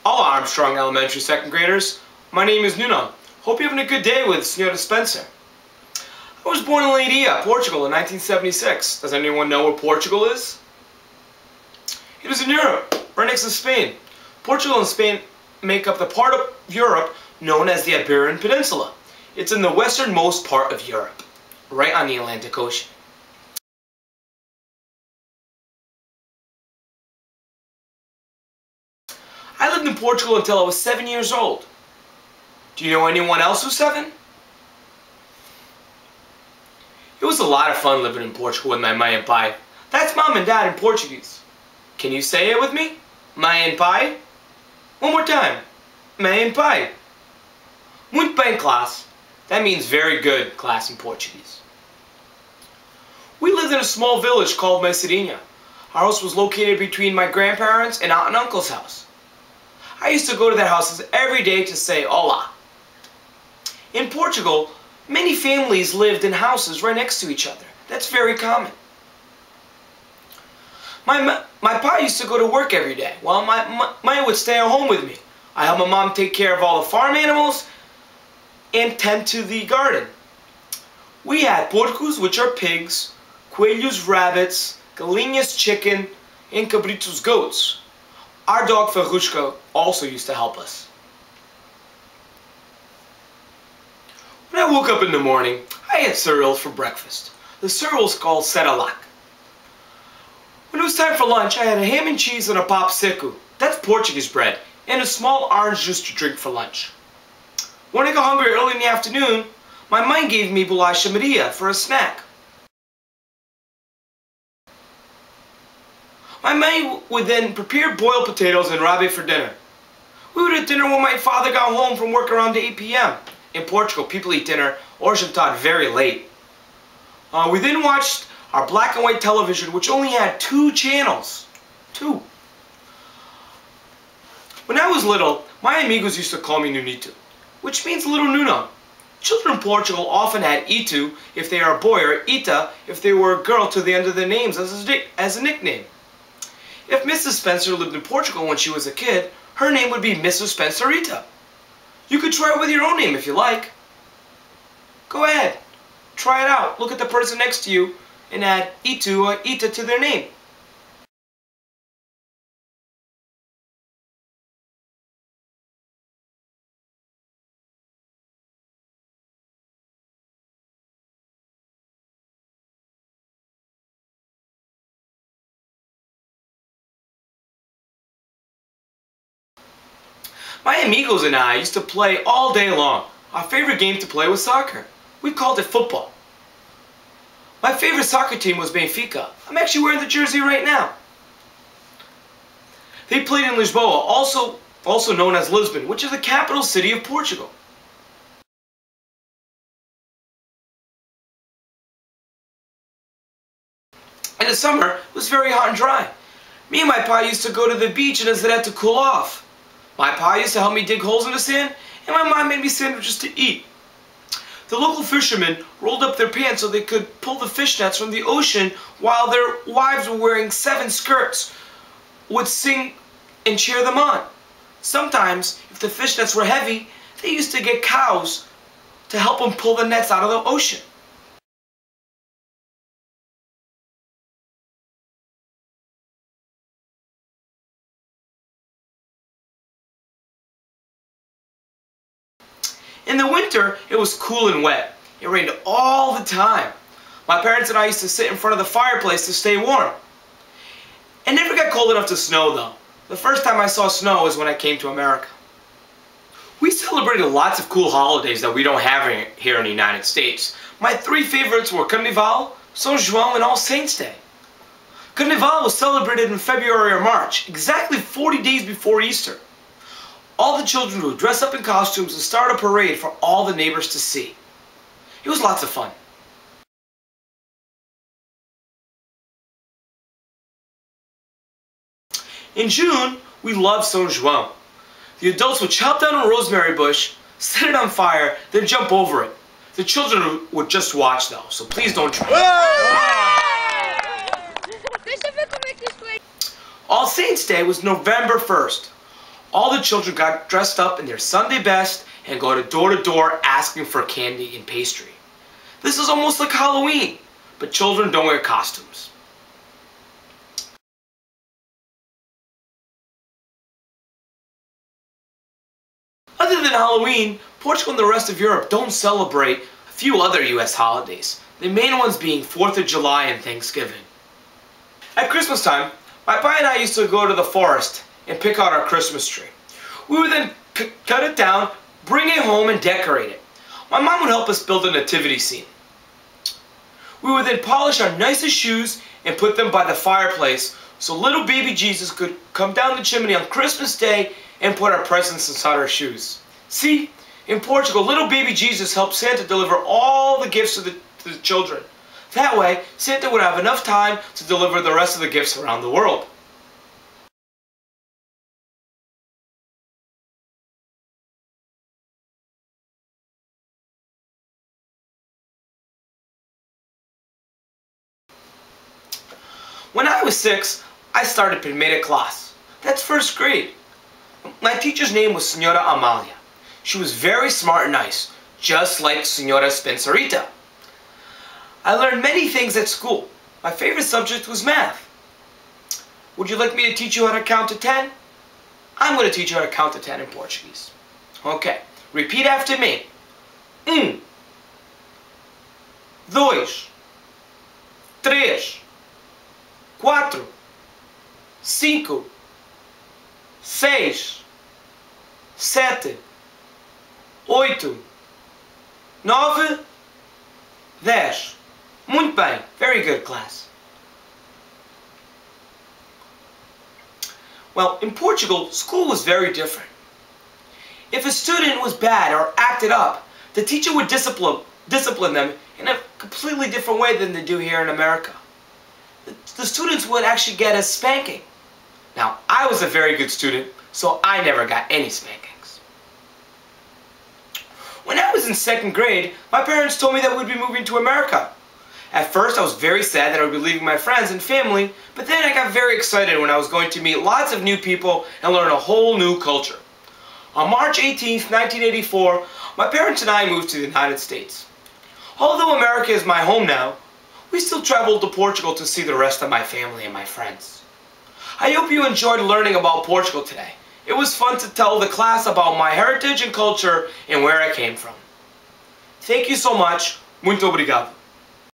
All Armstrong Elementary second graders, my name is Nuno. Hope you're having a good day with Sr. Spencer. I was born in Leiria, Portugal in 1976. Does anyone know where Portugal is? It is in Europe, right next to Spain. Portugal and Spain make up the part of Europe known as the Iberian Peninsula. It's in the westernmost part of Europe, right on the Atlantic Ocean. I lived in Portugal until I was 7 years old. Do you know anyone else who's 7? It was a lot of fun living in Portugal with my mãe and pai. That's mom and dad in Portuguese. Can you say it with me? Mãe and pai? One more time. Mãe and pai. Muito bem, class. That means very good, class, in Portuguese. We lived in a small village called Messirinha. Our house was located between my grandparents' and aunt and uncle's house. I used to go to their houses every day to say hola. In Portugal, many families lived in houses right next to each other. That's very common. My pa used to go to work every day, while my would stay at home with me. I helped my mom take care of all the farm animals and tend to the garden. We had porcos, which are pigs, coelhos, rabbits, galinhas, chicken, and cabritos, goats. Our dog Ferruchka also used to help us. When I woke up in the morning, I had cereals for breakfast. The cereal was called Cerelac. When it was time for lunch, I had a ham and cheese and a pop seco. That's Portuguese bread, and a small orange juice to drink for lunch. When I got hungry early in the afternoon, my mãe gave me bolacha Maria for a snack. My mãe would then prepare boiled potatoes and rabe for dinner. We would eat dinner when my father got home from work around 8 p.m. In Portugal, people eat dinner or jantar very late. We then watched our black and white television, which only had 2 channels. 2. When I was little, my amigos used to call me Nunito, which means little Nuno. Children in Portugal often had Itu if they are a boy or Ita if they were a girl to the end of their names as a nickname. If Mrs. Spencer lived in Portugal when she was a kid, her name would be Mrs. Spencerita. You could try it with your own name if you like. Go ahead. Try it out. Look at the person next to you and add Itu or Ita to their name. My amigos and I used to play all day long. Our favorite game to play was soccer. We called it football. My favorite soccer team was Benfica. I'm actually wearing the jersey right now. They played in Lisboa, also known as Lisbon, which is the capital city of Portugal. In the summer, it was very hot and dry. Me and my pa used to go to the beach in Nazaré to cool off. My pa used to help me dig holes in the sand, and my mom made me sandwiches to eat. The local fishermen rolled up their pants so they could pull the fish nets from the ocean while their wives were wearing 7 skirts, would sing and cheer them on. Sometimes, if the fish nets were heavy, they used to get cows to help them pull the nets out of the ocean. In the winter, it was cool and wet. It rained all the time. My parents and I used to sit in front of the fireplace to stay warm. It never got cold enough to snow, though. The first time I saw snow was when I came to America. We celebrated lots of cool holidays that we don't have here in the United States. My 3 favorites were Carnival, São João, and All Saints' Day. Carnival was celebrated in February or March, exactly 40 days before Easter. All the children would dress up in costumes and start a parade for all the neighbors to see. It was lots of fun. In June, we loved São João. The adults would chop down a rosemary bush, set it on fire, then jump over it. The children would just watch though, so please don't try. All Saints' Day was November 1st. All the children got dressed up in their Sunday best and go to door asking for candy and pastry. This is almost like Halloween, but children don't wear costumes. Other than Halloween, Portugal and the rest of Europe don't celebrate a few other US holidays, the main ones being 4th of July and Thanksgiving. At Christmas time, my pa and I used to go to the forest and pick out our Christmas tree. We would then cut it down, bring it home and decorate it. My mom would help us build a nativity scene. We would then polish our nicest shoes and put them by the fireplace so little baby Jesus could come down the chimney on Christmas Day and put our presents inside our shoes. See, in Portugal, little baby Jesus helped Santa deliver all the gifts to the children. That way, Santa would have enough time to deliver the rest of the gifts around the world. When I was 6, I started primeira class. That's first grade. My teacher's name was Senhora Amália. She was very smart and nice, just like Senhora Spencerita. I learned many things at school. My favorite subject was math. Would you like me to teach you how to count to 10? I'm going to teach you how to count to 10 in Portuguese. Okay, repeat after me. 1, 2, 3, 4, 5, 6, 7, 8, 9, 10. Muito bem. Very good, class. Well, in Portugal, school was very different. If a student was bad or acted up, the teacher would discipline them in a completely different way than they do here in America. The students would actually get a spanking. Now, I was a very good student, so I never got any spankings. When I was in 2nd grade, my parents told me that we'd be moving to America. At first, I was very sad that I would be leaving my friends and family, but then I got very excited when I was going to meet lots of new people and learn a whole new culture. On March 18th, 1984, my parents and I moved to the United States. Although America is my home now, we still traveled to Portugal to see the rest of my family and my friends. I hope you enjoyed learning about Portugal today. It was fun to tell the class about my heritage and culture and where I came from. Thank you so much. Muito obrigado.